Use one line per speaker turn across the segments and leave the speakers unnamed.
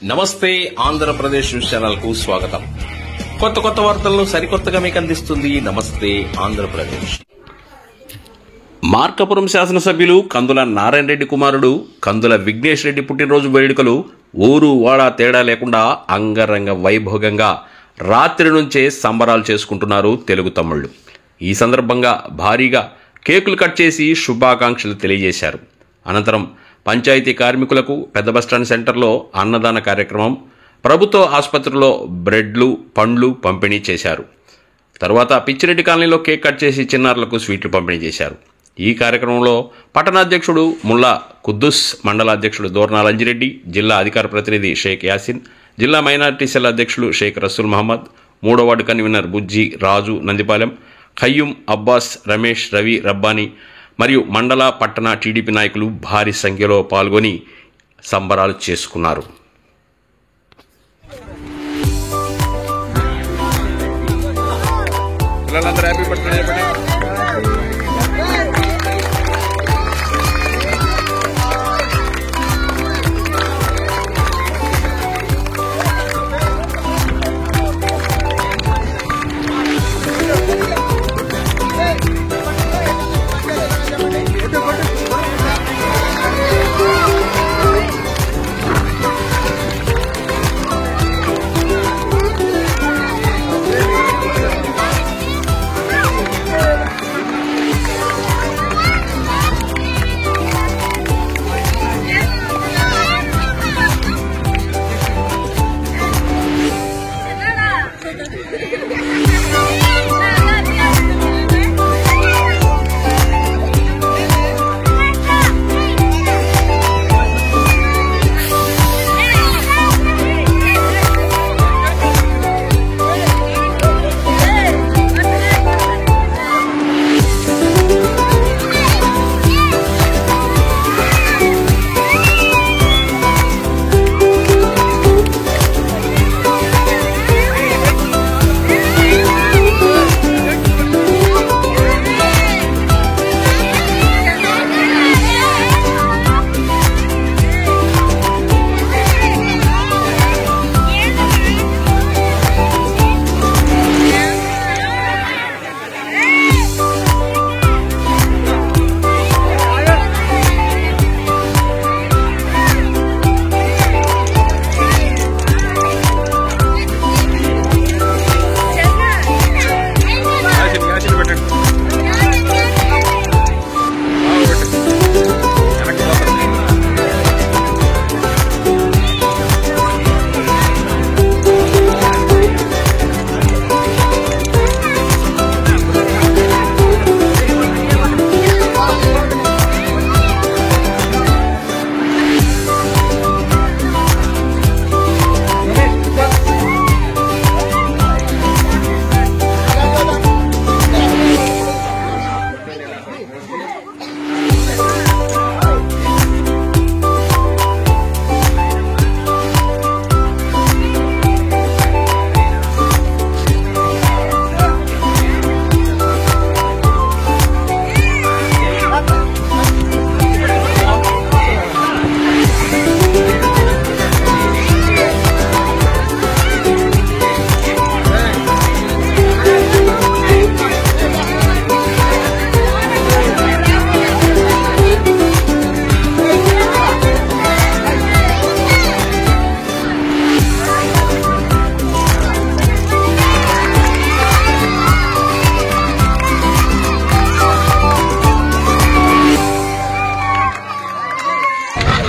నమస్తే Andhra Pradesh news channel కు స్వాగతం. కొత్త వార్తలను సరికొత్తగా మీకు అందిస్తుంది నమస్తే ఆంధ్రప్రదేశ్. మార్కాపురం శాసనసభ్యులు కందుల నారాయణ రెడ్డి కుమారుడు కందుల విఘ్నేష్ రెడ్డి పుట్టినరోజు వేడుకలు ఊరు వాడ తేడా లేకుండా అంగరంగ వైభోగంగా రాత్రి నుంచే సంబరాలు చేసుకుంటున్నారు తెలుగు తమ్ముళ్లు. ఈ సందర్భంగా భారీగా కేకులు కట్ చేసి శుభాకాంక్షలు తెలియజేశారు. అనంతరం పంచాయతీ కార్మికులకు పెద్ద బస్టాండ్ సెంటర్లో అన్నదాన కార్యక్రమం, ప్రభుత్వ ఆసుపత్రిలో బ్రెడ్లు పండ్లు పంపిణీ చేశారు. తర్వాత పిచ్చిరెడ్డి కాలనీలో కేక్ కట్ చేసి చిన్నారులకు స్వీట్లు పంపిణీ చేశారు. ఈ కార్యక్రమంలో పట్టణాధ్యక్షుడు ముల్లా కుద్దూస్, మండల అధ్యక్షుడు దోర్నాల అంజిరెడ్డి, జిల్లా అధికార ప్రతినిధి షేక్ యాసిన్, జిల్లా మైనార్టీ సెల్ అధ్యక్షులు షేక్ రసూల్ మహమ్మద్, 3వ వార్డు కన్వీనర్ బుజ్జి రాజు నందిపాలెం, ఖయ్యూం అబ్బాస్, రమేష్, రవి, రబ్బానీ మరియు మండల పట్టణ టీడీపీ నాయకులు భారీ సంఖ్యలో పాల్గొని సంబరాలు చేసుకున్నారు.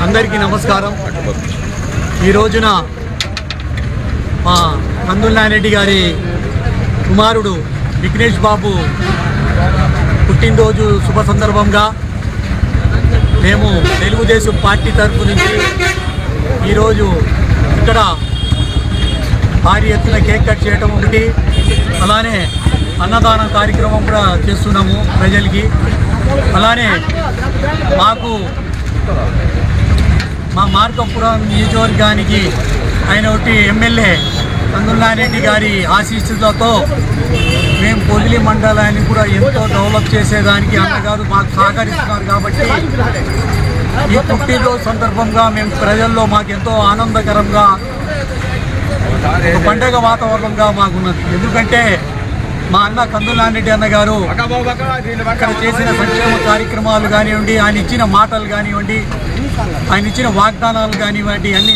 అందరికీ నమస్కారం. ఈ రోజున మా కందుల నారాయణ గారి కుమారుడు విఘ్నేష్ బాబు పుట్టినరోజు శుభ సందర్భంగా మేము తెలుగుదేశం పార్టీ తరఫు నుంచి ఈరోజు ఇక్కడ భారీ ఎత్తున కేక్ కట్ చేయటం ఒకటి, అలానే అన్నదానం కార్యక్రమం కూడా చేస్తున్నాము ప్రజలకి. అలానే మాకు మా మార్కాపురం నియోజకవర్గానికి ఆయన ఒకటి ఎమ్మెల్యే కందుల నారాయణ గారి ఆశీస్సులతో మేము పొదిలి మండలాన్ని కూడా ఎంతో డెవలప్ చేసేదానికి అన్నగారు మాకు సహకరిస్తున్నారు. కాబట్టి ఈ పుట్టినరోజు సందర్భంగా మేము ప్రజల్లో మాకెంతో ఆనందకరంగా ఒక పండగ వాతావరణంగా మాకున్నది. ఎందుకంటే మా అన్న కందులారెడ్డి అన్న గారు ఇక్కడ చేసిన సంక్షేమ కార్యక్రమాలు కానివ్వండి, ఆయన ఇచ్చిన మాటలు కానివ్వండి, ఆయన ఇచ్చిన వాగ్దానాలు కానివ్వండి అన్నీ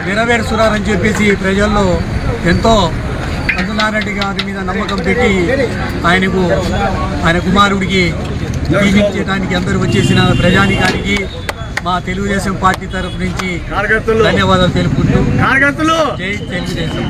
నెరవేరుస్తున్నారని చెప్పేసి ప్రజల్లో ఎంతో కందులారెడ్డి గారి మీద నమ్మకం పెట్టి ఆయన కుమారుడికి దీవించడానికి అందరూ వచ్చేసిన ప్రజానికానికి మా తెలుగుదేశం పార్టీ తరఫు నుంచి ధన్యవాదాలు తెలుపుకుంటూ జై తెలుగుదేశం.